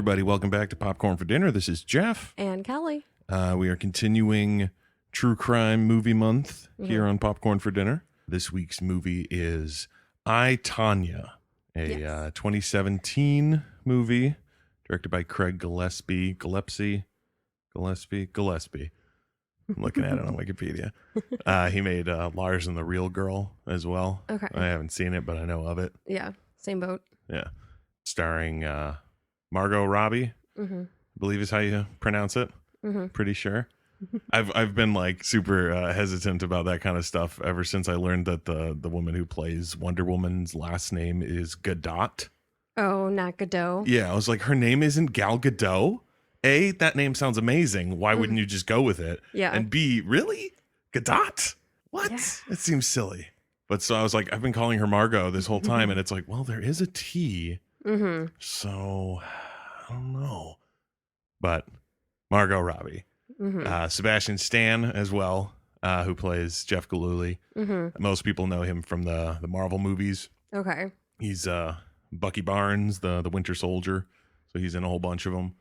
everybody. Welcome back to Popcorn for Dinner. This is Jeff. And Kelly. We are continuing True Crime Movie Month here on Popcorn for Dinner. This week's movie is I, Tonya, a 2017 movie directed by Craig Gillespie. Gillespie. I'm looking at it on Wikipedia. He made Lars and the Real Girl as well. Okay. I haven't seen it, but I know of it. Yeah, same boat. Yeah. Starring Margot Robbie, I believe is how you pronounce it. Pretty sure. I've been like super hesitant about that kind of stuff ever since I learned that the woman who plays Wonder Woman's last name is Gadot. Oh, not Godot. Yeah, I was like, her name isn't Gal Gadot? A, that name sounds amazing. Why wouldn't you just go with it? Yeah. And B, really? Gadot? What? Yeah. It seems silly. But so I was like, I've been calling her Margot this whole time, and it's like, well, there is a T. So I don't know. But Margot Robbie. Sebastian Stan as well, who plays Jeff Galooly. Most people know him from the Marvel movies. Okay. He's Bucky Barnes, the Winter Soldier. So he's in a whole bunch of them.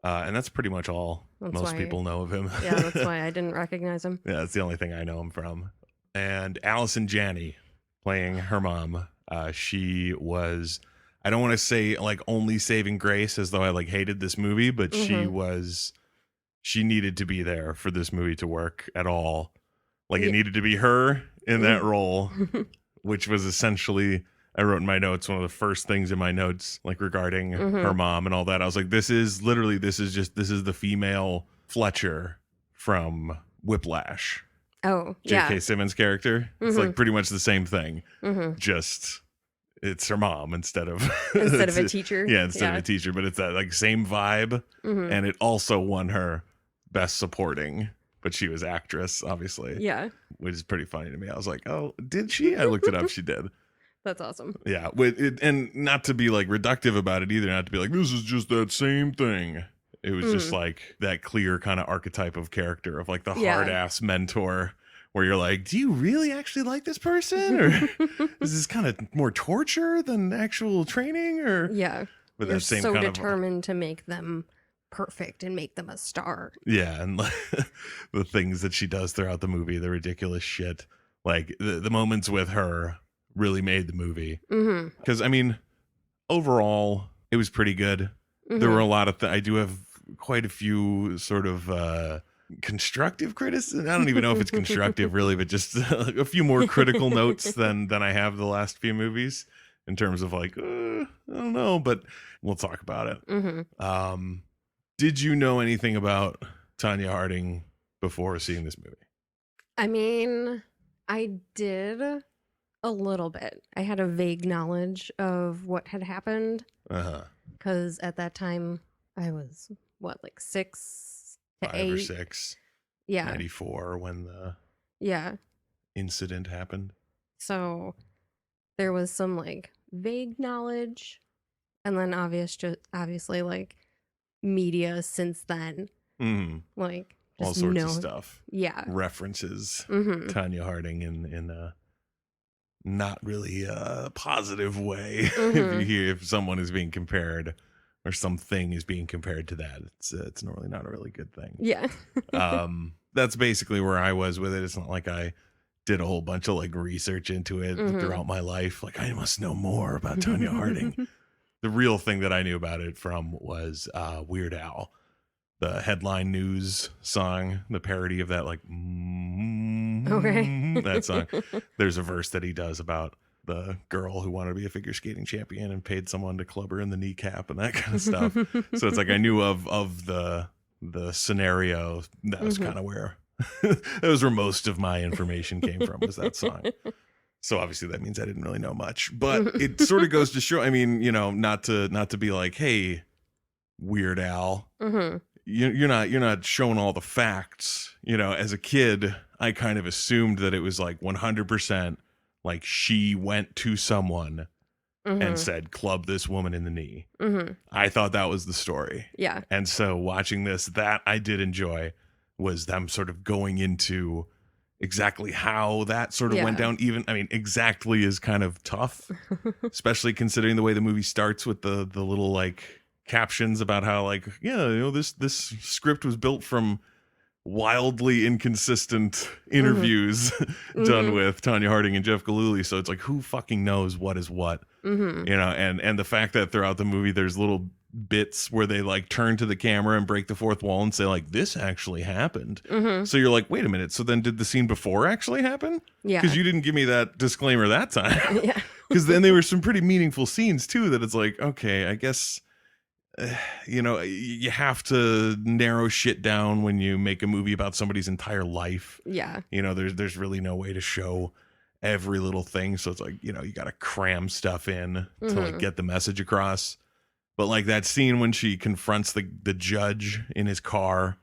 And that's pretty much all most people know of him. Yeah, that's why I didn't recognize him. Yeah, that's the only thing I know him from. And Allison Janney playing her mom. She was, I don't want to say like only saving grace as though I like hated this movie, but she needed to be there for this movie to work at all. Like it needed to be her in that role, which was essentially, I wrote in my notes, one of the first things in my notes, like regarding her mom and all that. I was like, this is the female Fletcher from Whiplash. Oh, J.K. Simmons' character. It's like pretty much the same thing. Just it's her mom instead of a teacher. Yeah, instead of a teacher, but it's that like same vibe. And it also won her Best Supporting, but she was actress, obviously. Yeah. Which is pretty funny to me. I was like, oh, did she? I looked it up. She did. That's awesome. Yeah. And not to be like reductive about it either, not to be like, this is just that same thing. It was just like that clear kind of archetype of character of like the hard ass mentor where you're like, do you really actually like this person? Or is this kind of more torture than actual training? Or but you're that same so kind determined to make them perfect and make them a star. Yeah. And the things that she does throughout the movie, the ridiculous shit, like the moments with her really made the movie. Because I mean, overall, it was pretty good. There were a lot of I do have quite a few sort of constructive criticism. I don't even know if it's constructive really, but just a few more critical notes than I have the last few movies in terms of like, I don't know, but we'll talk about it. Did you know anything about Tonya Harding before seeing this movie? I mean, I did a little bit. I had a vague knowledge of what had happened. Because at that time, I was, like 6 to 8? 5 or 6. Yeah. 94 when the incident happened. So there was some like vague knowledge. And then obviously like media since then. Like just all sorts of stuff. Yeah. References Tonya Harding in a not really a positive way. If someone is being compared or something is being compared to that, it's normally not a really good thing. Yeah. That's basically where I was with it. It's not like I did a whole bunch of like research into it throughout my life. Like I must know more about Tonya Harding. The real thing that I knew about it from was Weird Al, the headline news song, the parody of that, like, that song. There's a verse that he does about the girl who wanted to be a figure skating champion and paid someone to club her in the kneecap and that kind of stuff. So it's like I knew of the scenario. That was kind of where that was where most of my information came from, was that song. So obviously that means I didn't really know much, but it sort of goes to show, I mean, you know, not to be like, hey, Weird Al, you're not showing all the facts. You know, as a kid, I kind of assumed that it was like 100% like she went to someone and said, club this woman in the knee. I thought that was the story. Yeah. And so watching this, that I did enjoy was them sort of going into exactly how that sort of went down. Even, I mean, exactly is kind of tough, especially considering the way the movie starts with the little like captions about how like, yeah, you know, this script was built from wildly inconsistent interviews done with Tonya Harding and Jeff Gillooly. So it's like, who fucking knows what is what, you know? And the fact that throughout the movie, there's little bits where they like turn to the camera and break the fourth wall and say like, this actually happened. So you're like, wait a minute. So then did the scene before actually happen? Yeah. Because you didn't give me that disclaimer that time. Yeah. Because then there were some pretty meaningful scenes too, that it's like, okay, I guess, you know, you have to narrow shit down when you make a movie about somebody's entire life. Yeah. You know, there's really no way to show every little thing. So it's like, you know, you got to cram stuff in to like get the message across. But like that scene when she confronts the judge in his car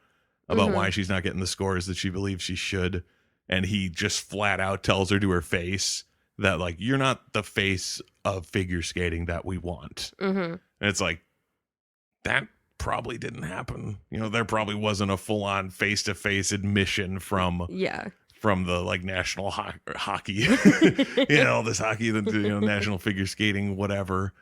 about why she's not getting the scores that she believes she should. And he just flat out tells her to her face that like, you're not the face of figure skating that we want. And it's like, that probably didn't happen. You know, there probably wasn't a full on face to face admission from the like national hockey, you know, this hockey, the you know, national figure skating, whatever,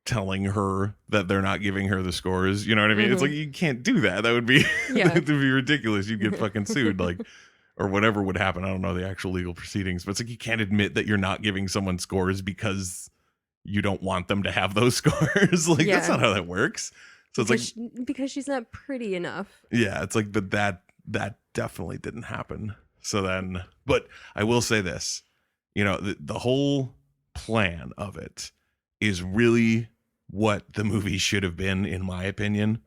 telling her that they're not giving her the scores. You know what I mean? It's like, you can't do that. That would be, that would be ridiculous. You'd get fucking sued, like, or whatever would happen. I don't know the actual legal proceedings, but it's like, you can't admit that you're not giving someone scores because you don't want them to have those scores. Like, that's not how that works. So it's like, because she's not pretty enough. Yeah, it's like, but that definitely didn't happen. So then, but I will say this, you know, the whole plan of it is really what the movie should have been, in my opinion.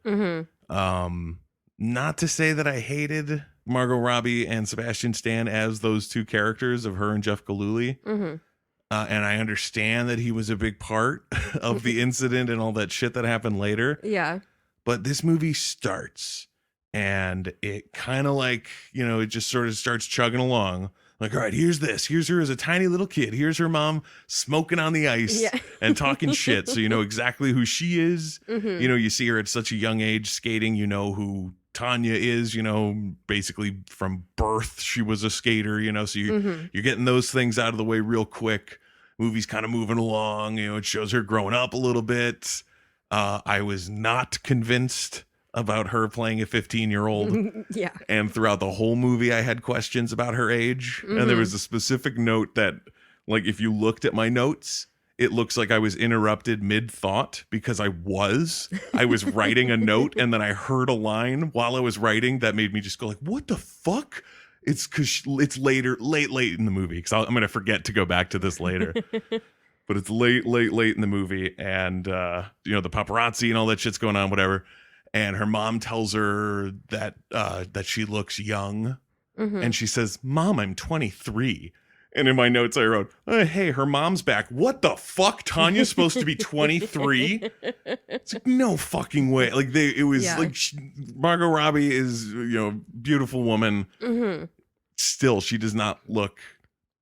Not to say that I hated Margot Robbie and Sebastian Stan as those two characters of her and Jeff Gillooly. And I understand that he was a big part of the incident and all that shit that happened later. Yeah. But this movie starts and it kind of like, you know, it just sort of starts chugging along. Like, all right, here's this. Here's her as a tiny little kid. Here's her mom smoking on the ice and talking shit. So you know exactly who she is. You know, you see her at such a young age skating. You know who Tonya is, you know, basically from birth, she was a skater, you know, so you're getting those things out of the way real quick. Movie's kind of moving along, you know, it shows her growing up a little bit. I was not convinced about her playing a 15-year-old. And throughout the whole movie, I had questions about her age. And there was a specific note that, like, if you looked at my notes, it looks like I was interrupted mid-thought because I was writing a note and then I heard a line while I was writing that made me just go like, what the fuck? It's because it's late in the movie, because I'm going to forget to go back to this later. But it's late in the movie, and you know, the paparazzi and all that shit's going on, whatever. And her mom tells her that she looks young. And she says, Mom, I'm 23. And in my notes, I wrote, hey, her mom's back. What the fuck? Tanya's supposed to be 23? It's like, no fucking way. Like, it was like, Margot Robbie is, you know, beautiful woman. Still, she does not look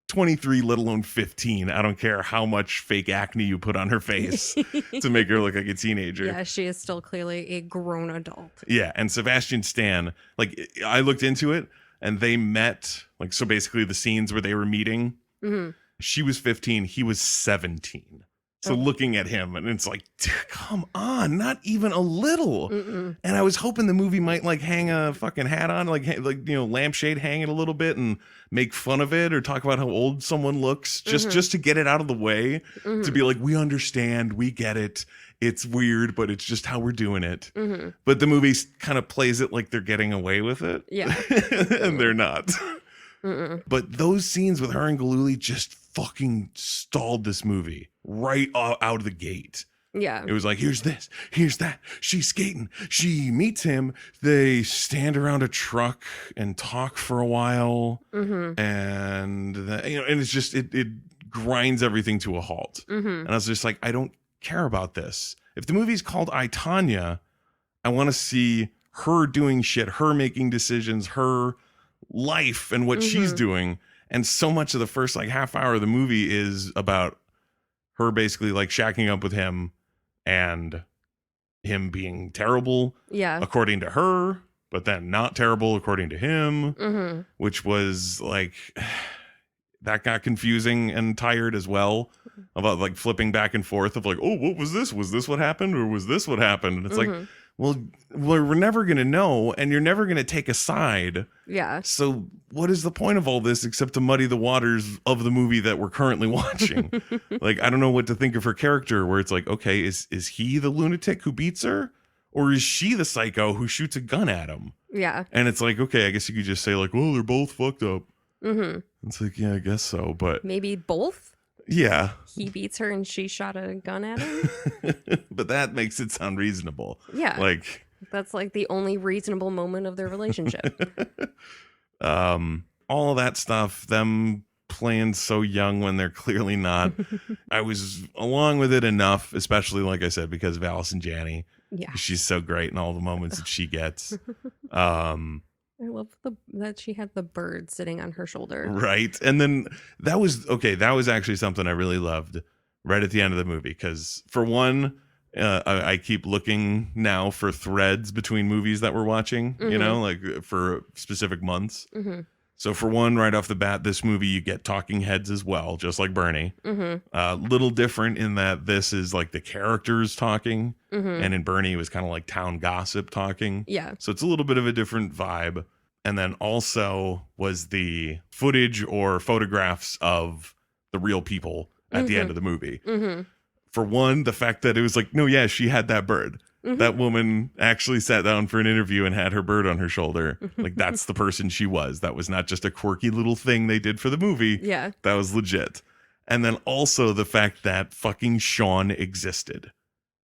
23, let alone 15. I don't care how much fake acne you put on her face to make her look like a teenager. Yeah, she is still clearly a grown adult. Yeah, and Sebastian Stan, like, I looked into it. And they met, like, so basically the scenes where they were meeting, she was 15, he was 17. So looking at him, and it's like, come on, not even a little. And I was hoping the movie might, like, hang a fucking hat on, like you know, lampshade hang it a little bit and make fun of it or talk about how old someone looks, just to get it out of the way, to be like, we understand, we get it. It's weird, but it's just how we're doing it. But the movie kind of plays it like they're getting away with it. Yeah. And they're not. But those scenes with her and Gillooly just fucking stalled this movie right out of the gate. Yeah. It was like, here's this, here's that. She's skating. She meets him. They stand around a truck and talk for a while. And, you know, and it's just, it grinds everything to a halt. And I was just like, I don't care about this. If the movie's called I, Tonya, I want to see her doing shit, her making decisions, her life and what she's doing. And so much of the first like half hour of the movie is about her basically like shacking up with him and him being terrible according to her, but then not terrible according to him, which was like, that got confusing and tired as well, about like flipping back and forth of like, oh, what was this? Was this what happened? Or was this what happened? And it's like, well, we're never going to know, and you're never going to take a side. Yeah. So what is the point of all this except to muddy the waters of the movie that we're currently watching? Like, I don't know what to think of her character, where it's like, okay, is he the lunatic who beats her? Or is she the psycho who shoots a gun at him? Yeah. And it's like, okay, I guess you could just say like, well, they're both fucked up. It's like, yeah, I guess so. But maybe both? Yeah. He beats her and she shot a gun at him? But that makes it sound reasonable. Yeah. Like, that's like the only reasonable moment of their relationship. All of that stuff, them playing so young when they're clearly not. I was along with it enough, especially like I said, because of Allison Janney. Yeah. She's so great in all the moments that she gets. I love that she had the bird sitting on her shoulder. Right. And then that was actually something I really loved right at the end of the movie. Because for one, I keep looking now for threads between movies that we're watching, you know, like for specific months. So for one, right off the bat, this movie, you get talking heads as well, just like Bernie. Little different in that this is like the characters talking, and in Bernie it was kind of like town gossip talking. Yeah. So it's a little bit of a different vibe. And then also was the footage or photographs of the real people at the end of the movie. For one, the fact that it was like, no, yeah, she had that bird. That woman actually sat down for an interview and had her bird on her shoulder. Like, that's the person she was. That was not just a quirky little thing they did for the movie. Yeah. That was legit. And then also the fact that fucking Sean existed.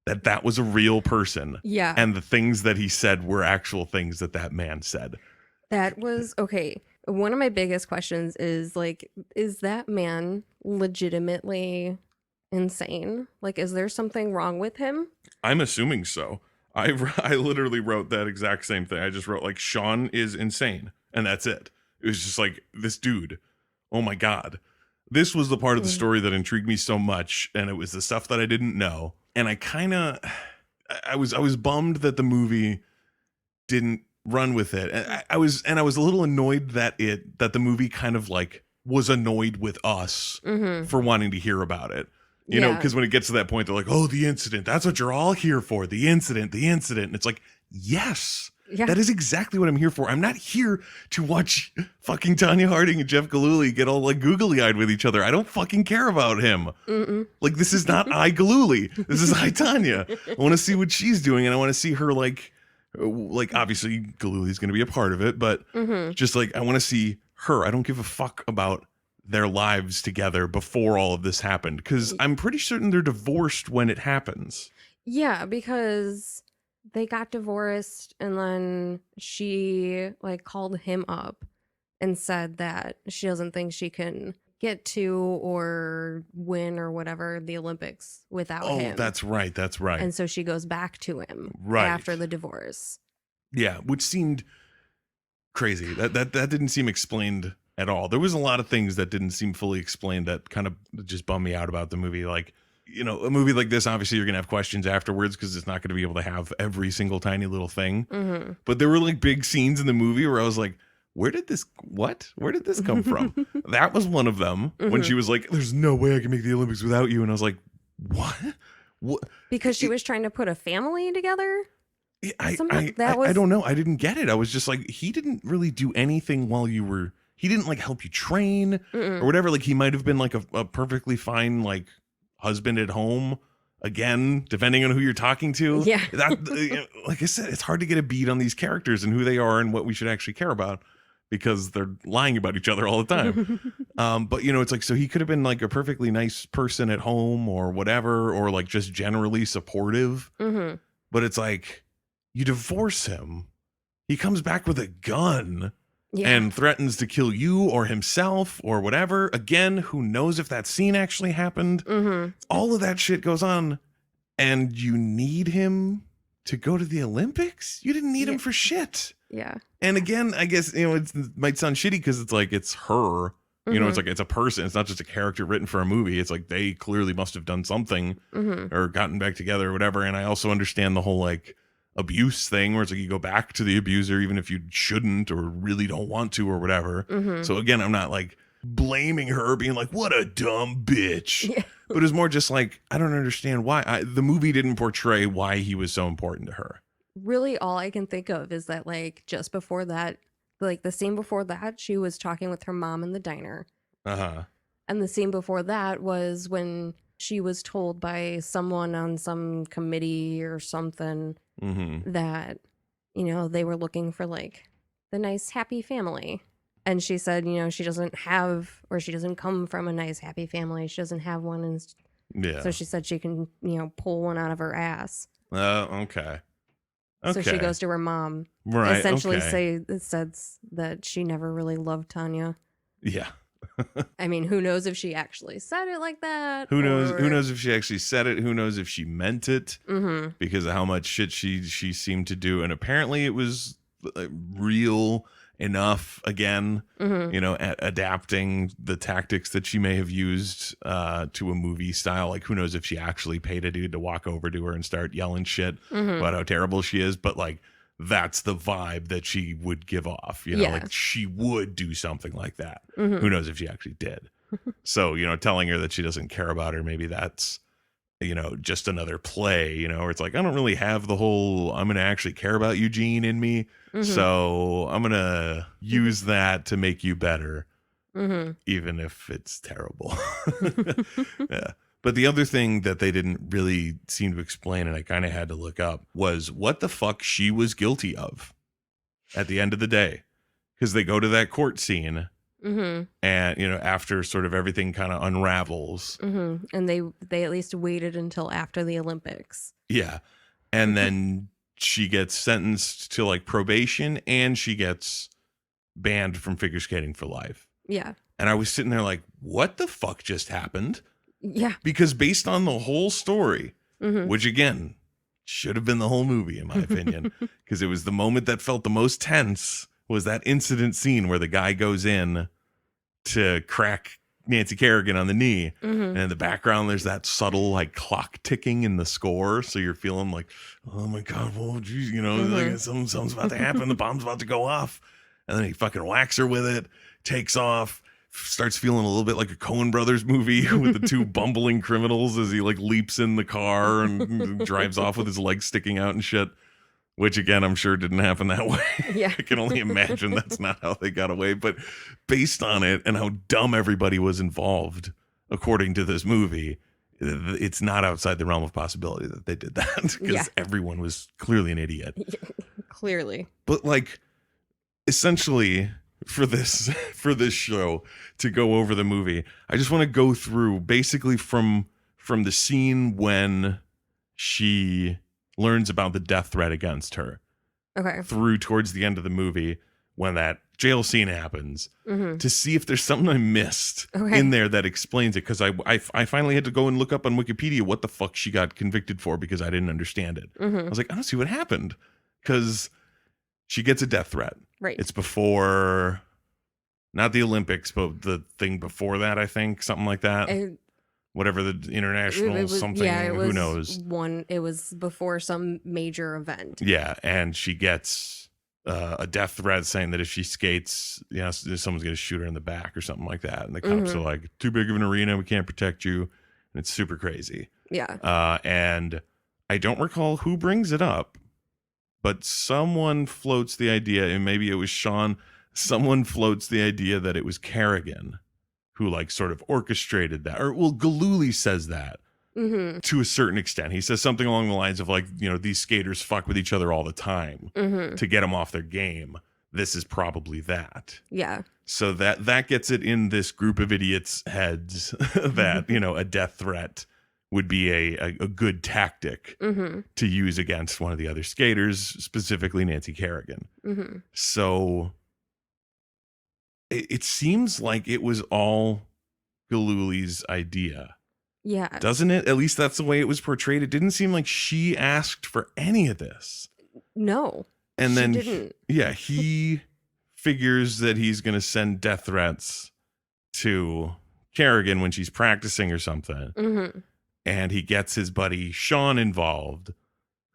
That was a real person. Yeah. And the things that he said were actual things that man said. That was, okay. One of my biggest questions is like, is that man legitimately insane? Like, is there something wrong with him? I'm assuming so. I literally wrote that exact same thing. I just wrote like, Sean is insane, and that's it. It was just like, this dude, oh my God. This was the part of the story that intrigued me so much, and it was the stuff that I didn't know. And I was bummed that the movie didn't run with it. And I was a little annoyed that the movie kind of like was annoyed with us for wanting to hear about it. You know, because when it gets to that point, they're like, oh, the incident. That's what you're all here for. The incident. And it's like, yes, that is exactly what I'm here for. I'm not here to watch fucking Tonya Harding and Jeff Gillooly get all like googly eyed with each other. I don't fucking care about him. Like, this is not I Gillooly. This is I Tonya. I want to see what she's doing. And I want to see her like obviously Gillooly's going to be a part of it. But just like, I want to see her. I don't give a fuck about their lives together before all of this happened, because I'm pretty certain they're divorced when it happens. Yeah, because they got divorced, and then she like called him up and said that she doesn't think she can get to or win or whatever the Olympics without him. That's right. And so she goes back to him after the divorce. Yeah, which seemed crazy. That didn't seem explained at all. There was a lot of things that didn't seem fully explained that kind of just bummed me out about the movie. Like, you know, a movie like this, obviously you're going to have questions afterwards because it's not going to be able to have every single tiny little thing. But there were like big scenes in the movie where I was like, where did this come from? That was one of them when she was like, there's no way I can make the Olympics without you. And I was like, what? Because she was trying to put a family together? I don't know. I didn't get it. I was just like, he didn't really do anything while you were... He didn't like help you train or whatever. Like, he might have been like a perfectly fine like husband at home, again, depending on who you're talking to. Yeah. Like I said, it's hard to get a beat on these characters and who they are and what we should actually care about, because they're lying about each other all the time. But you know, it's like, so he could have been like a perfectly nice person at home or whatever, or like just generally supportive. But it's like, you divorce him, he comes back with a gun. And threatens to kill you or himself or whatever. Again, who knows if that scene actually happened? All of that shit goes on, and you need him to go to the Olympics? You didn't need him for shit. Yeah. And again, I guess, you know, it might sound shitty because it's like, it's her. You know, it's like, it's a person. It's not just a character written for a movie. It's like, they clearly must have done something or gotten back together or whatever. And I also understand the whole like abuse thing where it's like, you go back to the abuser even if you shouldn't or really don't want to or whatever. So again, I'm not like blaming her, being like, what a dumb bitch. Yeah. But it was more just like, I don't understand why. The movie didn't portray why he was so important to her. Really, all I can think of is that, like, just before that, like, the scene before that, she was talking with her mom in the diner. Uh-huh. And the scene before that was when she was told by someone on some committee or something that, you know, they were looking for, like, the nice, happy family. And she said, you know, she doesn't have, or she doesn't come from a nice, happy family. She doesn't have one. And so she said she can, you know, pull one out of her ass. Okay. So she goes to her mom. Right. Essentially says that she never really loved Tonya. Yeah. I mean, who knows if she actually said it like that? Who knows if she actually said it? Who knows if she meant it? Because of how much shit she seemed to do. And apparently it was real enough, again, you know, adapting the tactics that she may have used to a movie style. Like, who knows if she actually paid a dude to walk over to her and start yelling shit about how terrible she is. But, like, that's the vibe that she would give off, you know, like she would do something like that. Who knows if she actually did? So, you know, telling her that she doesn't care about her, maybe that's, you know, just another play, you know, where it's like, I don't really have the whole, I'm going to actually care about Eugene in me. So I'm going to use that to make you better, even if it's terrible. Yeah. But the other thing that they didn't really seem to explain, and I kind of had to look up, was what the fuck she was guilty of at the end of the day. Because they go to that court scene, and, you know, after sort of everything kind of unravels. And they at least waited until after the Olympics. Yeah. And then she gets sentenced to, like, probation, and she gets banned from figure skating for life. Yeah. And I was sitting there like, what the fuck just happened? Yeah. Because based on the whole story, which again should have been the whole movie in my opinion, because it was the moment that felt the most tense, was that incident scene where the guy goes in to crack Nancy Kerrigan on the knee, and in the background there's that subtle, like, clock ticking in the score, so you're feeling like, oh my god, well, geez, you know, like something's about to happen, the bomb's about to go off, and then he fucking whacks her with it, takes off, starts feeling a little bit like a Coen Brothers movie with the two bumbling criminals as he, like, leaps in the car and drives off with his legs sticking out and shit, which again, I'm sure didn't happen that way. Yeah. I can only imagine that's not how they got away, but based on it and how dumb everybody was involved, according to this movie, it's not outside the realm of possibility that they did that, because everyone was clearly an idiot. Clearly. But, like, essentially, for this show to go over the movie, I just want to go through basically from the scene when she learns about the death threat against her, through towards the end of the movie when that jail scene happens, to see if there's something I missed in there that explains it, because I finally had to go and look up on Wikipedia what the fuck she got convicted for, because I didn't understand it. I was like, I don't see what happened, because she gets a death threat. Right. It's before, not the Olympics, but the thing before that, I think, something like that. Whatever the international it was, something, yeah, it who was knows? It was before some major event. Yeah, and she gets a death threat saying that if she skates, you know, someone's going to shoot her in the back or something like that. And the cops are like, too big of an arena, we can't protect you. And it's super crazy. Yeah. And I don't recall who brings it up, but someone floats the idea, and maybe it was Sean, someone floats the idea that it was Kerrigan who, like, sort of orchestrated that. Or, well, Galooly says that to a certain extent. He says something along the lines of, like, you know, these skaters fuck with each other all the time to get them off their game. This is probably that. Yeah. So that gets it in this group of idiots' heads that, you know, a death threat would be a good tactic to use against one of the other skaters, specifically Nancy Kerrigan. So it seems like it was all Galooly's idea. Yeah. Doesn't it? At least that's the way it was portrayed. It didn't seem like she asked for any of this. No. And then, didn't. He figures that he's going to send death threats to Kerrigan when she's practicing or something. And he gets his buddy Sean involved.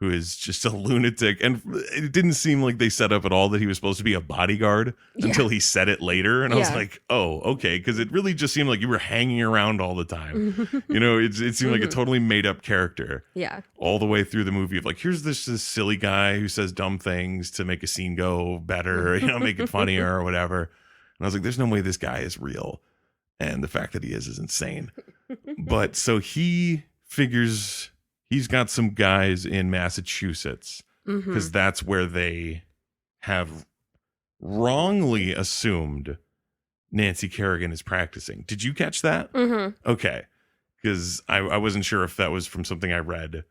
who is just a lunatic. And it didn't seem like they set up at all that he was supposed to be a bodyguard until he said it later. And I was like, oh, okay. Because it really just seemed like you were hanging around all the time. It seemed like a totally made up character. Yeah. All the way through the movie of like, here's this silly guy who says dumb things to make a scene go better, make it funnier or whatever. And I was like, there's no way this guy is real. And the fact that he is insane. But so he figures he's got some guys in Massachusetts because that's where they have wrongly assumed Nancy Kerrigan is practicing. Did you catch that? Okay. Because I wasn't sure if that was from something I read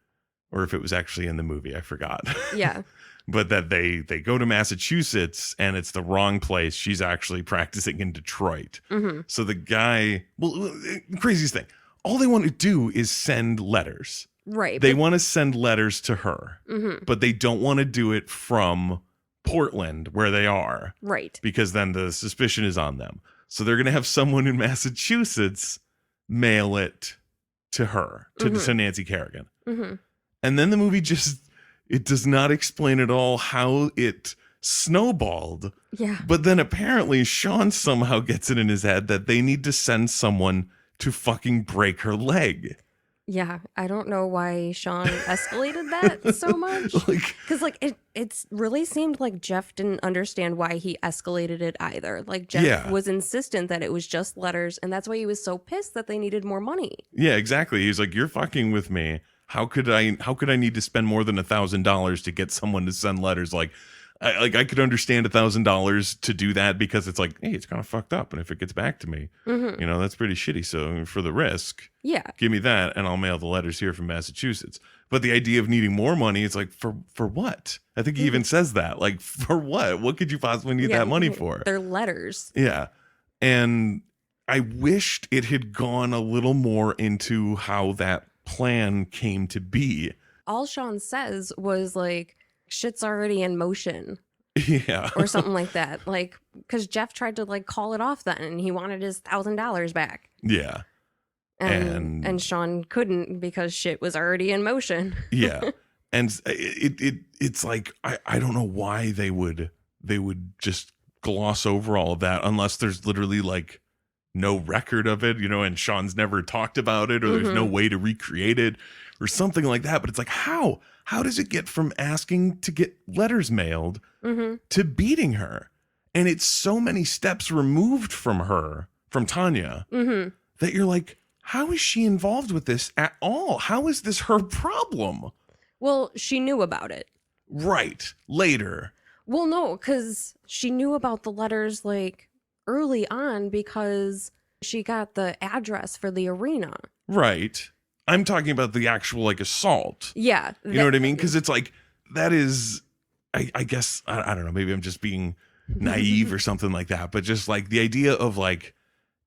or if it was actually in the movie. I forgot. Yeah. But that they go to Massachusetts and it's the wrong place. She's actually practicing in Detroit. So the guy, craziest thing, all they want to do is send letters. Right. They want to send letters to her, but they don't want to do it from Portland where they are. Right. Because then the suspicion is on them. So they're going to have someone in Massachusetts mail it to her, to Nancy Kerrigan. And then the movie it does not explain at all how it snowballed. Yeah. But then apparently Sean somehow gets it in his head that they need to send someone to fucking break her leg. Yeah, I don't know why Sean escalated that so much. Because it really seemed like Jeff didn't understand why he escalated it either. Like Jeff was insistent that it was just letters, and that's why he was so pissed that they needed more money. Yeah, exactly. He's like, you're fucking with me. How could I need to spend more than $1,000 to get someone to send letters? I could understand $1,000 to do that because it's like, hey, it's kind of fucked up, and if it gets back to me, that's pretty shitty. So for the risk, give me that, and I'll mail the letters here from Massachusetts. But the idea of needing more money, it's like for what? I think he even says that. Like, for what? What could you possibly need that money for? They're letters. Yeah, and I wished it had gone a little more into how that plan came to be. All Sean says was like, shit's already in motion. Yeah. Or something like that. Like, because Jeff tried to call it off then and he wanted his $1,000 back. Yeah. And Sean couldn't because shit was already in motion. Yeah. And it's like, I don't know why they would just gloss over all of that unless there's literally no record of it, and Sean's never talked about it, or there's no way to recreate it or something like that. But it's like, how does it get from asking to get letters mailed to beating her? And it's so many steps removed from Tonya, that you're like, how is she involved with this at all? How is this her problem? Well, she knew about it. Right. Later. Well, no, because she knew about the letters early on because she got the address for the arena. Right. I'm talking about the actual assault. Yeah. You know what I mean? Because it's that is, I guess, I don't know, maybe I'm just being naive or something like that. But just the idea of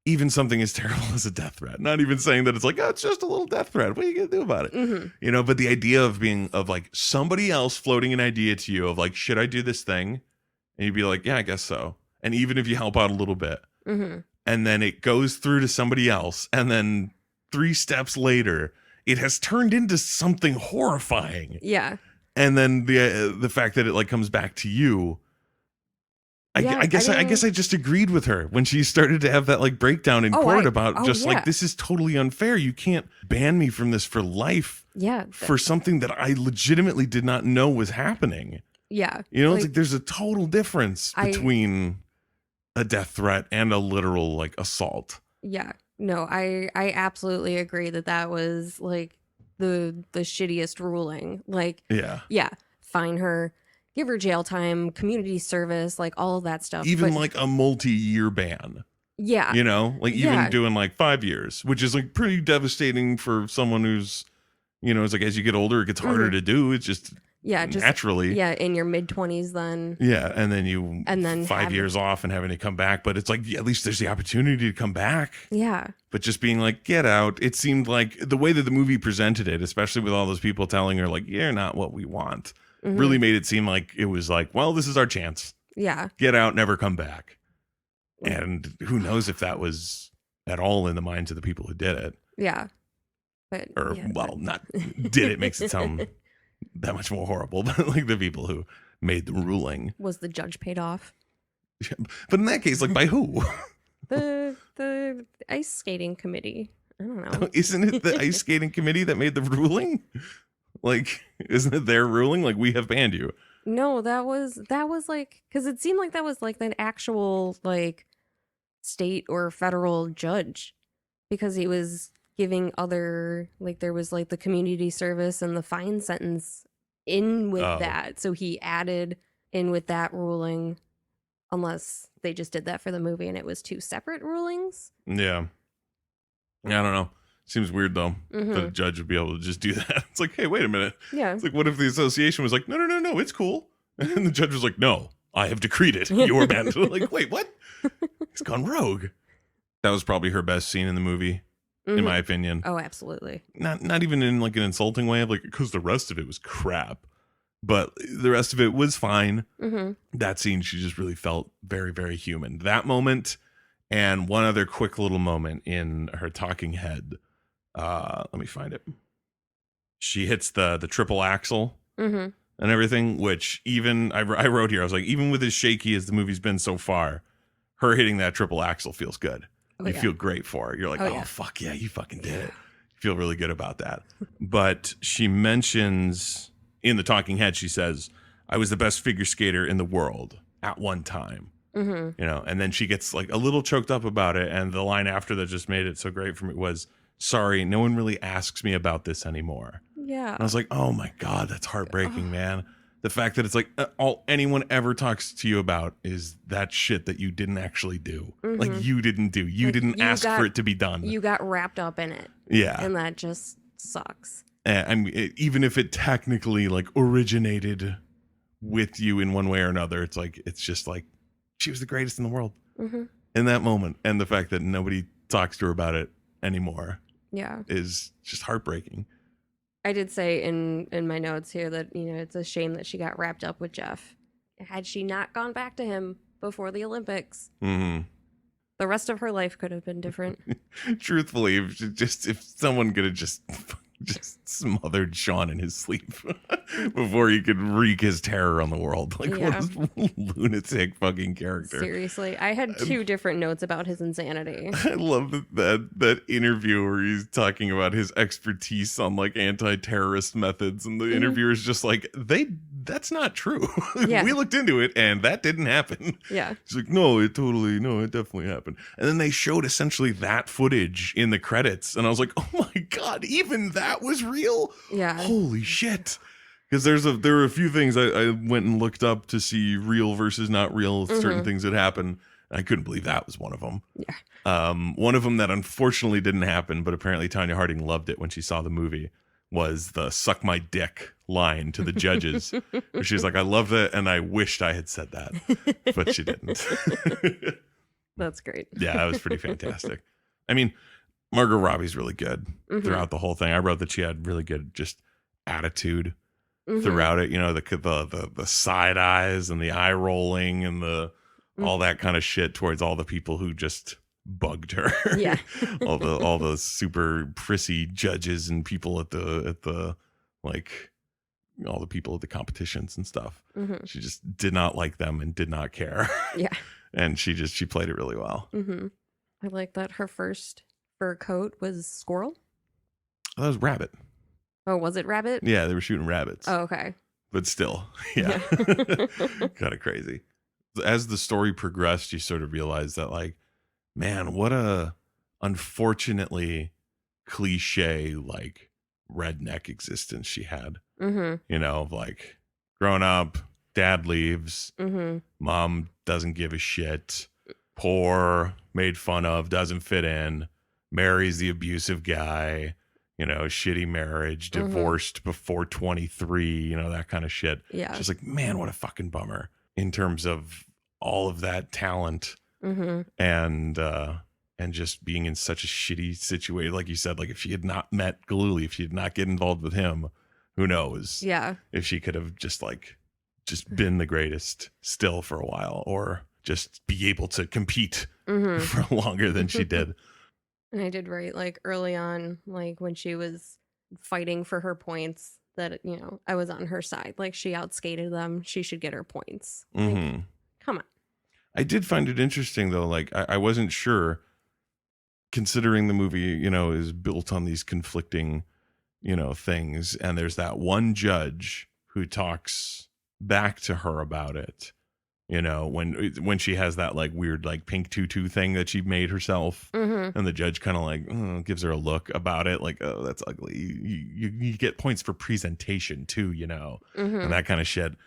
even something as terrible as a death threat, not even saying that it's oh, it's just a little death threat. What are you going to do about it? But the idea of being somebody else floating an idea to you of should I do this thing? And you'd be like, yeah, I guess so. And even if you help out a little bit, and then it goes through to somebody else, and then 3 steps later, it has turned into something horrifying. Yeah. And then the fact that it comes back to you, I guess I just agreed with her when she started to have that breakdown in court about this is totally unfair. You can't ban me from this for life. Yeah. For something that I legitimately did not know was happening. Yeah. It's there's a total difference between a death threat and a literal assault. Yeah. No, I absolutely agree that was the shittiest ruling. Yeah, fine her, give her jail time, community service, all of that stuff. Even a multi-year ban. Yeah. Even doing 5 years, which is pretty devastating for someone who's, it's as you get older, it gets harder to do. It's just naturally. Yeah, in your mid-20s then. Yeah, and then 5 years off and having to come back. But it's at least there's the opportunity to come back. Yeah. But just being get out, it seemed the way that the movie presented it, especially with all those people telling her you're not what we want, really made it seem like it was well, this is our chance. Yeah. Get out, never come back. And who knows if that was at all in the minds of the people who did it. Yeah. But not did it makes it sound that much more horrible than like the people who made the ruling. Was the judge paid off? But in that case, like, by who? The ice skating committee. I don't know. Isn't it the ice skating committee that made the ruling? Like, isn't it their ruling? Like, we have banned you. No, that was like, because it seemed like that was like an actual like state or federal judge, because he was giving other, like, there was like the community service and the fine sentence in with that. So he added in with that ruling, unless they just did that for the movie and it was two separate rulings. Yeah. I don't know. Seems weird though that a judge would be able to just do that. It's like, hey, wait a minute. Yeah. It's like, what if the association was like, no, it's cool. And the judge was like, no, I have decreed it. You are banned. Like, wait, what? He's gone rogue. That was probably her best scene in the movie, in my opinion. Oh, absolutely. Not even in like an insulting way of like, because the rest of it was crap. But the rest of it was fine. That scene, she just really felt very, very human. That moment, and one other quick little moment in her talking head. Let me find it. She hits the triple axle and everything, which even I wrote here, I was like, even with as shaky as the movie's been so far, her hitting that triple axle feels good. You feel great for it. You're like, fuck yeah, you fucking did it. You feel really good about that. But she mentions in the talking head, she says, I was the best figure skater in the world at one time. You know, and then she gets like a little choked up about it. And the line after that just made it so great for me was, sorry, no one really asks me about this anymore. Yeah. And I was like, oh my God, that's heartbreaking, man. The fact that it's like all anyone ever talks to you about is that shit that you didn't actually do. Like you didn't do. You didn't ask for it to be done. You got wrapped up in it. Yeah. And that just sucks. I mean, even if it technically like originated with you in one way or another, it's like, it's just like, she was the greatest in the world in that moment. And the fact that nobody talks to her about it anymore is just heartbreaking. I did say in my notes here that, you know, it's a shame that she got wrapped up with Jeff. Had she not gone back to him before the Olympics, the rest of her life could have been different. Truthfully, if someone could have just smothered Sean in his sleep before he could wreak his terror on the world. Like, what a lunatic fucking character. Seriously. I had two different notes about his insanity. I love that interview where he's talking about his expertise on like anti-terrorist methods, and the interviewer's just like, that's not true. We looked into it and that didn't happen. Yeah. He's like, no, it definitely happened. And then they showed essentially that footage in the credits, and I was like, oh my God, even that was real? Yeah. Holy shit. Because there were a few things I went and looked up to see real versus not real, certain things that happened. I couldn't believe that was one of them. Yeah. One of them that unfortunately didn't happen, but apparently Tonya Harding loved it when she saw the movie, was the "suck my dick" line to the judges. Where she was like, I loved it and I wished I had said that, but she didn't. That's great. Yeah, that was pretty fantastic. I mean, Margot Robbie's really good throughout the whole thing. I wrote that she had really good just attitude throughout it. You know, the side eyes and the eye rolling and the all that kind of shit towards all the people who just bugged her. Yeah. all the super prissy judges and people at the like all the people at the competitions and stuff. She just did not like them and did not care. Yeah. And she played it really well. I like that her first fur coat was squirrel. Oh, that was rabbit. Oh, was it rabbit? Yeah, they were shooting rabbits. Oh, okay. But still, yeah. Kind of crazy. As the story progressed, you sort of realize that, like, man, what a unfortunately cliche, like, redneck existence she had. You know, like, growing up, dad leaves, mom doesn't give a shit, poor, made fun of, doesn't fit in, marries the abusive guy, you know, shitty marriage, divorced before 23, you know, that kind of shit. Yeah. She's like, man, what a fucking bummer in terms of all of that talent and just being in such a shitty situation. Like you said, like if she had not met Galooly, if she did not get involved with him, who knows? Yeah. If she could have just been the greatest still for a while, or just be able to compete for longer than she did. And I did write, like, early on, like when she was fighting for her points, that, you know, I was on her side. Like, she outskated them. She should get her points. Mm-hmm. Like, come on. I did find it interesting, though. Like, I wasn't sure, considering the movie, you know, is built on these conflicting, you know, things. And there's that one judge who talks back to her about it. You know, when she has that like weird like pink tutu thing that she made herself, and the judge kind of like gives her a look about it, like, oh, that's ugly. You get points for presentation too, you know, and that kind of shit.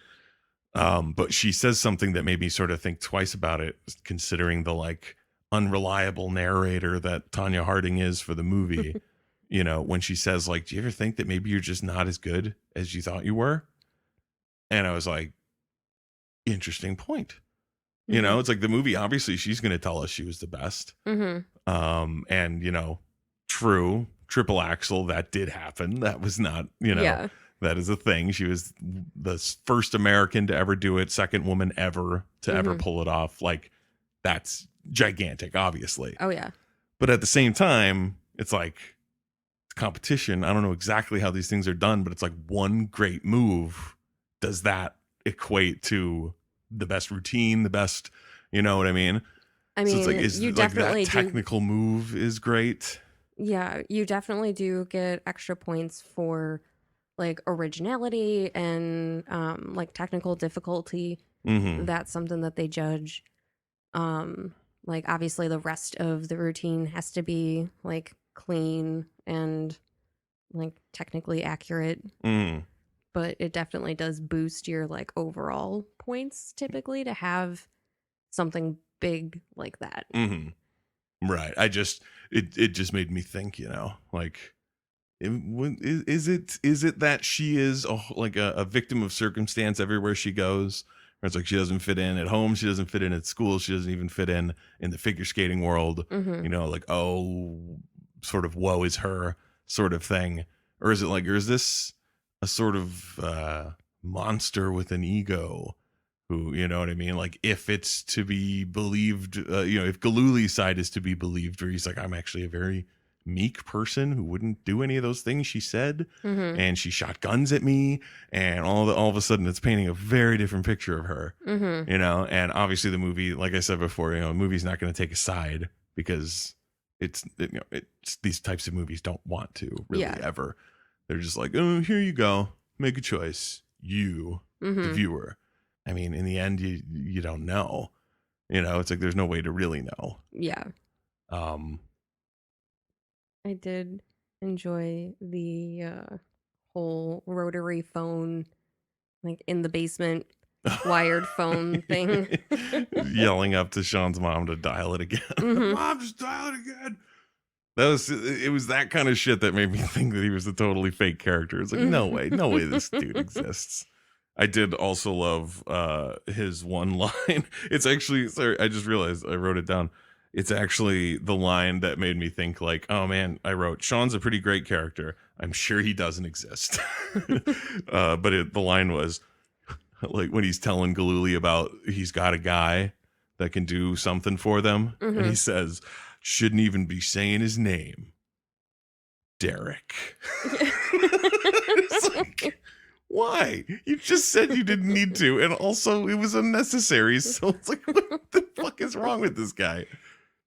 But she says something that made me sort of think twice about it, considering the like unreliable narrator that Tonya Harding is for the movie. You know, when she says like, "Do you ever think that maybe you're just not as good as you thought you were?" And I was like, interesting point. You know, it's like the movie, obviously she's going to tell us she was the best. And, you know, true, triple axel, that did happen. That was not, you know, that is a thing. She was the first American to ever do it, second woman ever to ever pull it off. Like, that's gigantic, obviously. Oh, yeah. But at the same time, it's like competition. I don't know exactly how these things are done, but it's like one great move. Does that equate to the best routine, the best, you know what I mean? I mean, so it's like, is you like definitely that technical move is great. Yeah, you definitely do get extra points for like originality and like technical difficulty. That's something that they judge. Like obviously the rest of the routine has to be like clean and like technically accurate. But it definitely does boost your like overall points typically to have something big like that. Right. It just made me think, you know, like, is it that she is like a victim of circumstance everywhere she goes? Or it's like she doesn't fit in at home, she doesn't fit in at school, she doesn't even fit in the figure skating world. You know, like, oh, sort of woe is her sort of thing. Or is it like, or is this a sort of monster with an ego who, you know what I mean? Like, if it's to be believed, you know, if Galuli's side is to be believed, where he's like, I'm actually a very meek person who wouldn't do any of those things she said, and she shot guns at me, and all of a sudden it's painting a very different picture of her, you know. And obviously the movie, like I said before, you know, the movie's not going to take a side because it's these types of movies don't want to really ever. They're just like, oh, here you go, make a choice, you the viewer. I mean, in the end, you don't know, you know. It's like there's no way to really know. I did enjoy the whole rotary phone, like in the basement, wired phone thing. Yelling up to Sean's mom to dial it again. Mom, just dial it again. It was that kind of shit that made me think that he was a totally fake character. It's like, no way this dude exists. I did also love his one line. It's actually, sorry, I just realized I wrote it down. It's actually the line that made me think like, oh man, I wrote, Sean's a pretty great character. I'm sure he doesn't exist. But the line was like when he's telling Galuli about he's got a guy that can do something for them. And he says, shouldn't even be saying his name. Derek. It's like, why? You just said you didn't need to. And also it was unnecessary. So it's like, what the fuck is wrong with this guy?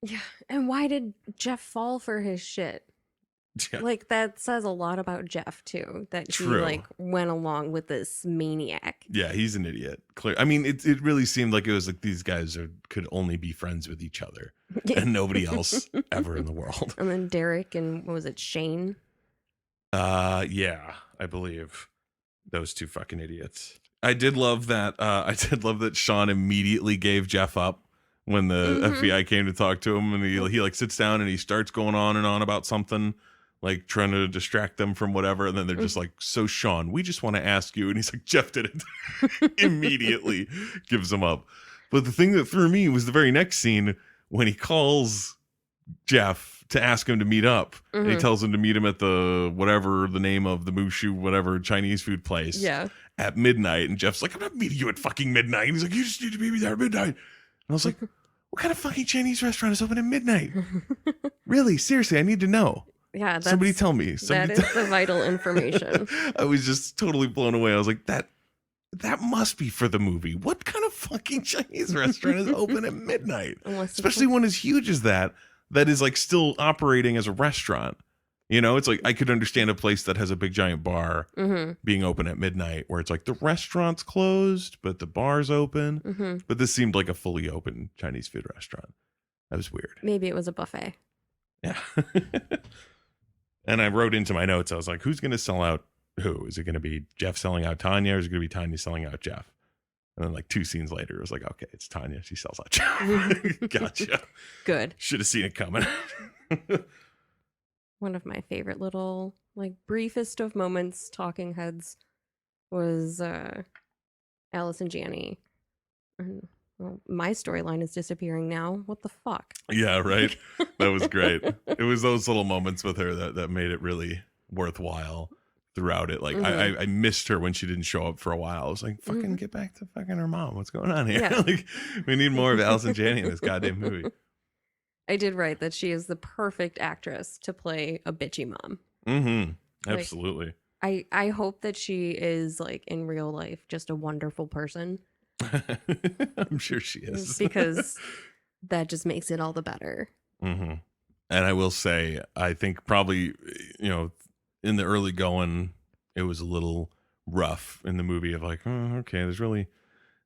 Yeah. And why did Jeff fall for his shit? Yeah. Like, that says a lot about Jeff, too. That he, like, went along with this maniac. Yeah, he's an idiot. Clear. I mean, it really seemed like it was like these guys could only be friends with each other. And nobody else ever in the world. And then Derek and, what was it, Shane? Yeah, I believe. Those two fucking idiots. I did love that Sean immediately gave Jeff up when the FBI came to talk to him, and he like sits down and he starts going on and on about something, like trying to distract them from whatever, and then they're just like, so Sean, we just want to ask you, and he's like, Jeff did it. Immediately gives him up. But the thing that threw me was the very next scene when he calls Jeff to ask him to meet up, and he tells him to meet him at the whatever the name of the Mushu whatever Chinese food place at midnight, and Jeff's like, I'm not meeting you at fucking midnight. And he's like, you just need to meet me there at midnight. And I was like, what kind of fucking Chinese restaurant is open at midnight? Really? Seriously, I need to know. Yeah, somebody tell me. That is the vital information. I was just totally blown away. I was like, that must be for the movie. What kind of fucking Chinese restaurant is open at midnight? Especially one as huge as that is like still operating as a restaurant. You know, it's like I could understand a place that has a big giant bar being open at midnight where it's like the restaurant's closed, but the bar's open. But this seemed like a fully open Chinese food restaurant. That was weird. Maybe it was a buffet. Yeah. And I wrote into my notes, I was like, who's going to sell out who? Is it going to be Jeff selling out Tonya, or is it going to be Tonya selling out Jeff? And then like 2 scenes later, it was like, okay, it's Tonya. She sells out Jeff. Gotcha. Good. Should have seen it coming. One of my favorite little, like, briefest of moments, talking heads, was Alice and Janney. And, well, my storyline is disappearing now. What the fuck? Yeah, right. That was great. It was those little moments with her that made it really worthwhile throughout it. Like, I missed her when she didn't show up for a while. I was like, fucking get back to fucking her mom. What's going on here? Yeah. Like, we need more of Alice and Janney in this goddamn movie. I did write that she is the perfect actress to play a bitchy mom. Absolutely. Like, I hope that she is, like, in real life, just a wonderful person. I'm sure she is. Because that just makes it all the better. And I will say, I think probably, you know, in the early going, it was a little rough in the movie of like, oh, okay, there's really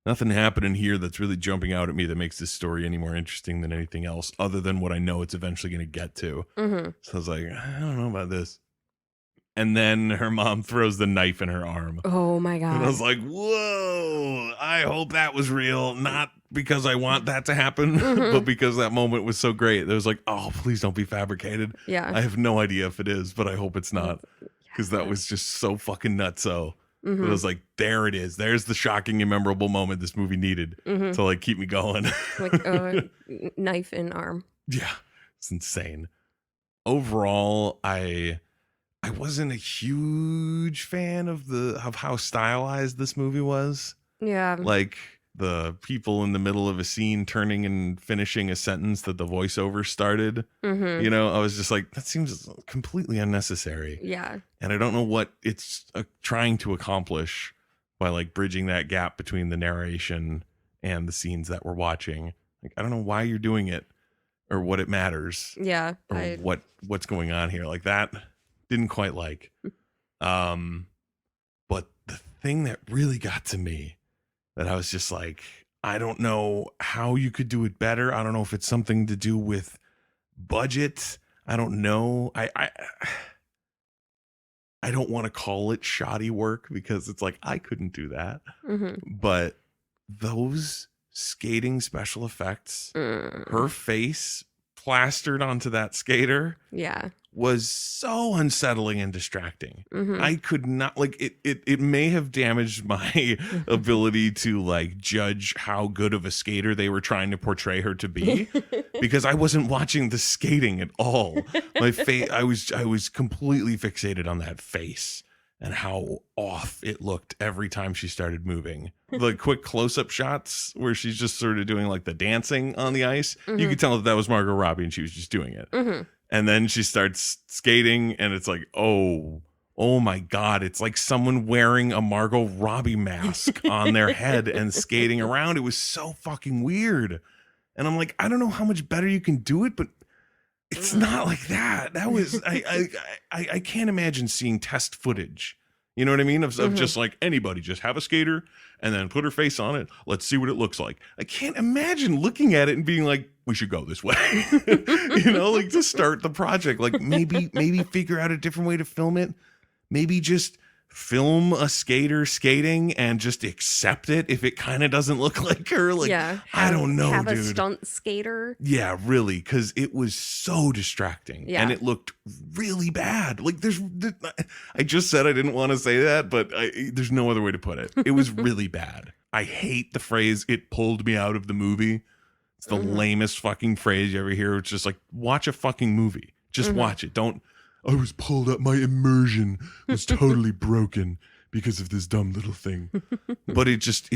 nothing happening here that's really jumping out at me that makes this story any more interesting than anything else, other than what I know it's eventually going to get to. So I was like, I don't know about this. And then her mom throws the knife in her arm. Oh my God. And I was like, whoa, I hope that was real. Not because I want that to happen, but because that moment was so great. It was like, oh, please don't be fabricated. Yeah. I have no idea if it is, but I hope it's not. Because that was just so fucking nutso. It was like, there it is. There's the shocking and memorable moment this movie needed to like keep me going. Like knife in arm. Yeah. It's insane. Overall, I wasn't a huge fan of how stylized this movie was. Yeah. Like the people in the middle of a scene turning and finishing a sentence that the voiceover started. You know, I was just like, that seems completely unnecessary. Yeah. And I don't know what it's trying to accomplish by like bridging that gap between the narration and the scenes that we're watching. Like, I don't know why you're doing it or what it matters. Yeah. Or what's going on here. Like that. Didn't quite like. But the thing that really got to me, that I was just like, I don't know how you could do it better. I don't know if it's something to do with budget. I don't know. I don't want to call it shoddy work because it's like, I couldn't do that. But those skating special effects, her face plastered onto that skater. Yeah. Was so unsettling and distracting. I could not, like, it may have damaged my ability to like judge how good of a skater they were trying to portray her to be, because I wasn't watching the skating at all. My face, I was completely fixated on that face and how off it looked every time she started moving. The quick close-up shots where she's just sort of doing like the dancing on the ice, you could tell that was Margot Robbie and she was just doing it. And then she starts skating and it's like, oh my God. It's like someone wearing a Margot Robbie mask on their head and skating around. It was so fucking weird. And I'm like, I don't know how much better you can do it, but it's not like that. That was, I can't imagine seeing test footage. You know what I mean? Of just like anybody, just have a skater and then put her face on it. Let's see what it looks like. I can't imagine looking at it and being like, we should go this way. You know, like to start the project, like maybe figure out a different way to film it. Maybe just film a skater skating and just accept it if it kind of doesn't look like her. Like, yeah, I don't know, have dude. A stunt skater. Yeah, really, because it was so distracting and it looked really bad. Like I just said I didn't want to say that, but there's no other way to put it. It was really bad. I hate the phrase, it pulled me out of the movie. It's the lamest fucking phrase you ever hear. It's just like, watch a fucking movie. Just watch it. Don't, I was pulled up. My immersion was totally broken because of this dumb little thing. But it just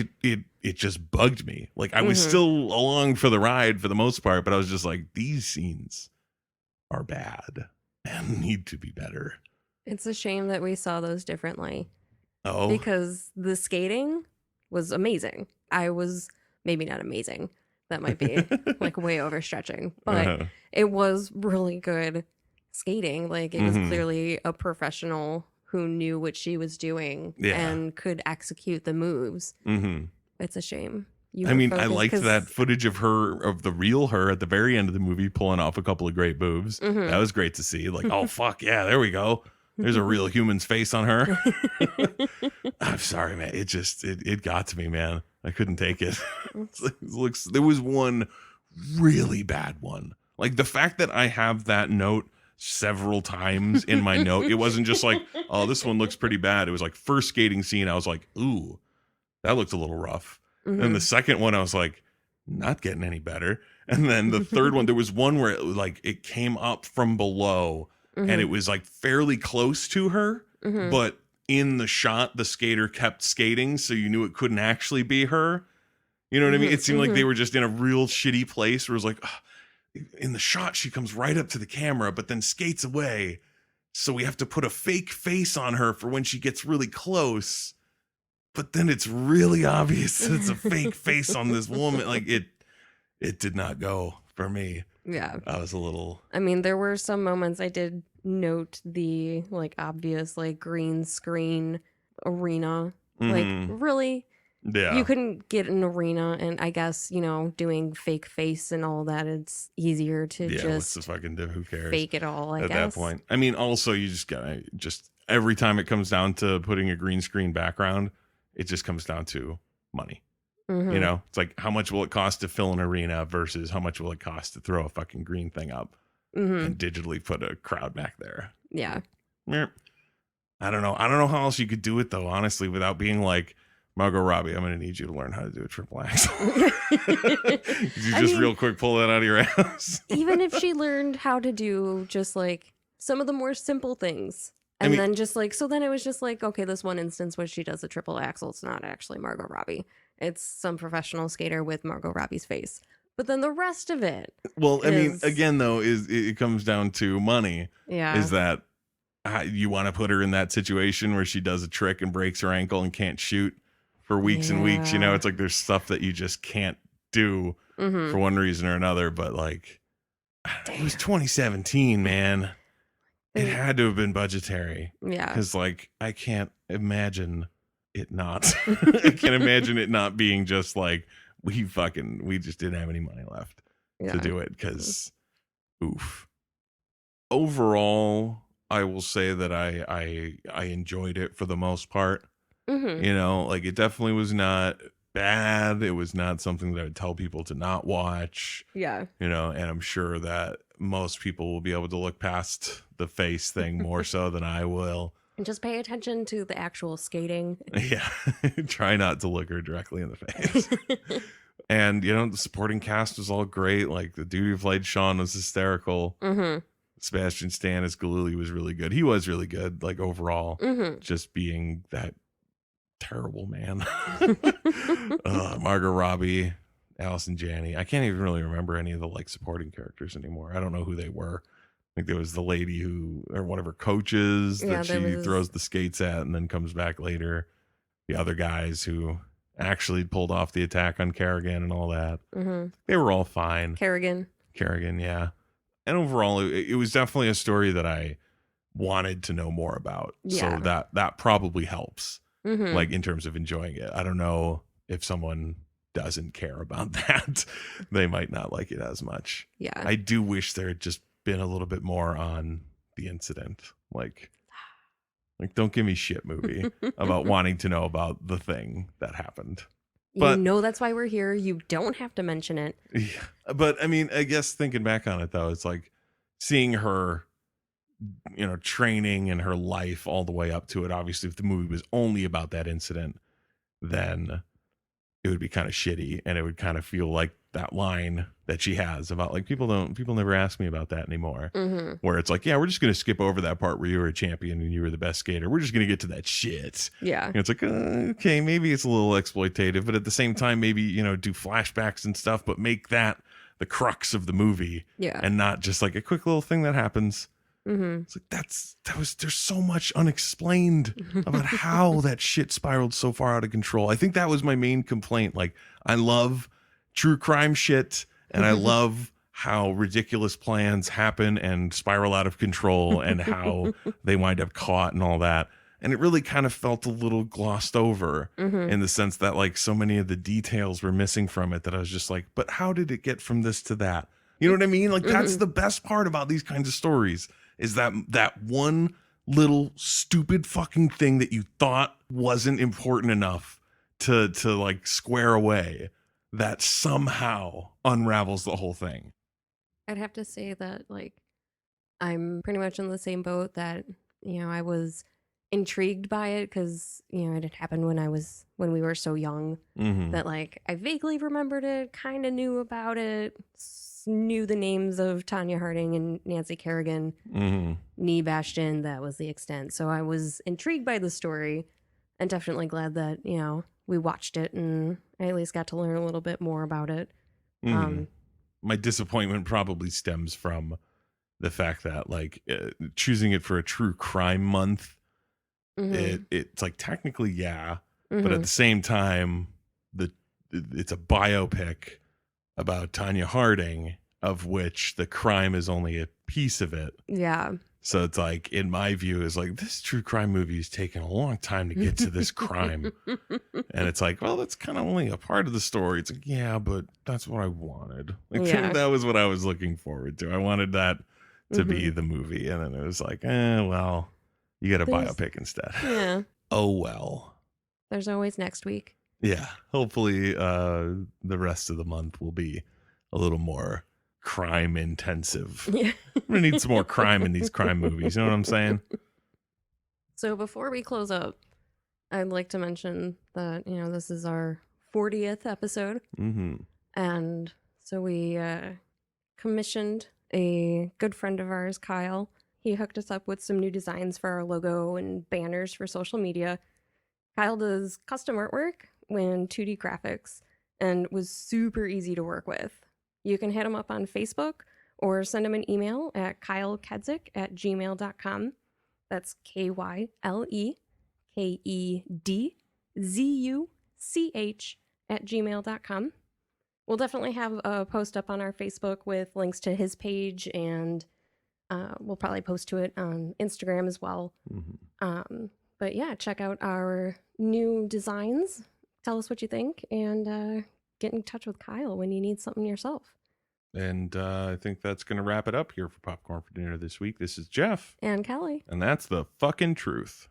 bugged me. Like I was still along for the ride for the most part, but I was just like, these scenes are bad. and need to be better. It's a shame that we saw those differently. Oh, because the skating was amazing. I was maybe not amazing. That might be like way overstretching, but it was really good skating. Like it was clearly a professional who knew what she was doing and could execute the moves. It's a shame. I mean, I liked that footage of her, of the real her at the very end of the movie, pulling off a couple of great moves. That was great to see. Like, oh, fuck, yeah, there we go. There's a real human's face on her. I'm sorry, man. It got to me, man. I couldn't take it. There was one really bad one. Like the fact that I have that note several times in my note, it wasn't just like, oh, this one looks pretty bad. It was like first skating scene. I was like, ooh, that looked a little rough. And the second one, I was like, not getting any better. And then the third one, there was one where it came up from below and it was like fairly close to her, but in the shot, the skater kept skating. So you knew it couldn't actually be her. You know what I mean? It seemed like they were just in a real shitty place where it was like, in the shot, she comes right up to the camera, but then skates away. So we have to put a fake face on her for when she gets really close. But then it's really obvious that it's a fake face on this woman. Like it did not go for me. Yeah. I was a little. I mean, there were some moments I did note the like obvious like green screen arena. Like really? Yeah. You couldn't get an arena, and I guess, you know, doing fake face and all that, it's easier to what's the fucking who cares? Fake it all, I guess. At that point. I mean, also you just gotta every time it comes down to putting a green screen background, it just comes down to money. You know, it's like, how much will it cost to fill an arena versus how much will it cost to throw a fucking green thing up and digitally put a crowd back there? Yeah. I don't know. I don't know how else you could do it though, honestly, without being like, Margot Robbie, I'm going to need you to learn how to do a triple axel. Real quick pull that out of your ass. Even if she learned how to do just like some of the more simple things. And then just like, so then it was just like, okay, this one instance where she does a triple axel, it's not actually Margot Robbie. It's some professional skater with Margot Robbie's face. But then the rest of it. Well, I mean, again, though, it comes down to money. Yeah. Is that you want to put her in that situation where she does a trick and breaks her ankle and can't shoot for weeks and weeks? You know, it's like there's stuff that you just can't do for one reason or another. But like, it was 2017, man. It had to have been budgetary. Yeah. Because like, I can't imagine it not. I can't imagine it not being just like, we just didn't have any money left to do it. Because, oof. Overall, I will say that I enjoyed it for the most part. You know, like it definitely was not bad. It was not something that I would tell people to not watch. Yeah. You know, and I'm sure that most people will be able to look past the face thing more so than I will. And just pay attention to the actual skating. Yeah. Try not to look her directly in the face. And, you know, the supporting cast was all great. Like the dude who played Sean was hysterical. Sebastian Stan as Galooly was really good. He was really good, like overall, just being that terrible man. Margot Robbie, Allison Janney. I can't even really remember any of the like supporting characters anymore. I don't know who they were. I think there was the lady or one of her coaches that she throws the skates at and then comes back later. The other guys who actually pulled off the attack on Kerrigan and all that. They were all fine. Kerrigan, yeah. And overall, it was definitely a story that I wanted to know more about. Yeah. So that probably helps. Like in terms of enjoying it. I don't know if someone doesn't care about that. They might not like it as much. Yeah. I do wish there had just been a little bit more on the incident. Like don't give me shit movie about wanting to know about the thing that happened. But, you know, that's why we're here. You don't have to mention it. Yeah. But I mean, I guess thinking back on it though, it's like seeing her, you know, training and her life all the way up to it. Obviously, if the movie was only about that incident, then it would be kind of shitty, and it would kind of feel like that line that she has about like people never ask me about that anymore. Where it's like, yeah, we're just gonna skip over that part where you were a champion and you were the best skater. We're just gonna get to that shit. Yeah, and it's like okay, maybe it's a little exploitative, but at the same time, maybe, you know, do flashbacks and stuff, but make that the crux of the movie. Yeah, and not just like a quick little thing that happens. It's like there's so much unexplained about how that shit spiraled so far out of control. I think that was my main complaint. Like, I love true crime shit, and I love how ridiculous plans happen and spiral out of control, and how they wind up caught and all that. And it really kind of felt a little glossed over in the sense that, like, so many of the details were missing from it that I was just like, but how did it get from this to that? You know what I mean? Like, that's the best part about these kinds of stories, is that one little stupid fucking thing that you thought wasn't important enough to like square away, that somehow unravels the whole thing. I'd have to say that, like, I'm pretty much in the same boat, that, I was intrigued by it because, it had happened when we were so young that, like, I vaguely remembered it, kind of knew about it, knew the names of Tonya Harding and Nancy Kerrigan, Nee Bastion. That was the extent. So I was intrigued by the story, and definitely glad that, we watched it and I at least got to learn a little bit more about it. My disappointment probably stems from the fact that, like, choosing it for a true crime month, it's like, technically, yeah, but at the same time, it's a biopic about Tonya Harding, of which the crime is only a piece of it. Yeah. So it's like, in my view, is like, this true crime movie is taking a long time to get to this crime. And it's like, well, that's kind of only a part of the story. It's like, yeah, but that's what I wanted. Like, that was what I was looking forward to. I wanted that to be the movie. And then it was like, well, you get a biopic instead. Yeah. Oh, well. There's always next week. Yeah. Hopefully the rest of the month will be a little more crime intensive. Yeah. We're going to need some more crime in these crime movies. You know what I'm saying? So before we close up, I'd like to mention that, this is our 40th episode. And so we commissioned a good friend of ours, Kyle. He hooked us up with some new designs for our logo and banners for social media. Kyle does custom artwork in 2D graphics and was super easy to work with. You can hit him up on Facebook or send him an email at kylekedzik@gmail.com. That's KYLEKEDZUCH@gmail.com. We'll definitely have a post up on our Facebook with links to his page, and we'll probably post to it on Instagram as well. But yeah, check out our new designs. Tell us what you think, and get in touch with Kyle when you need something yourself. And I think that's going to wrap it up here for Popcorn for Dinner this week. This is Jeff. And Kelly. And that's the fucking truth.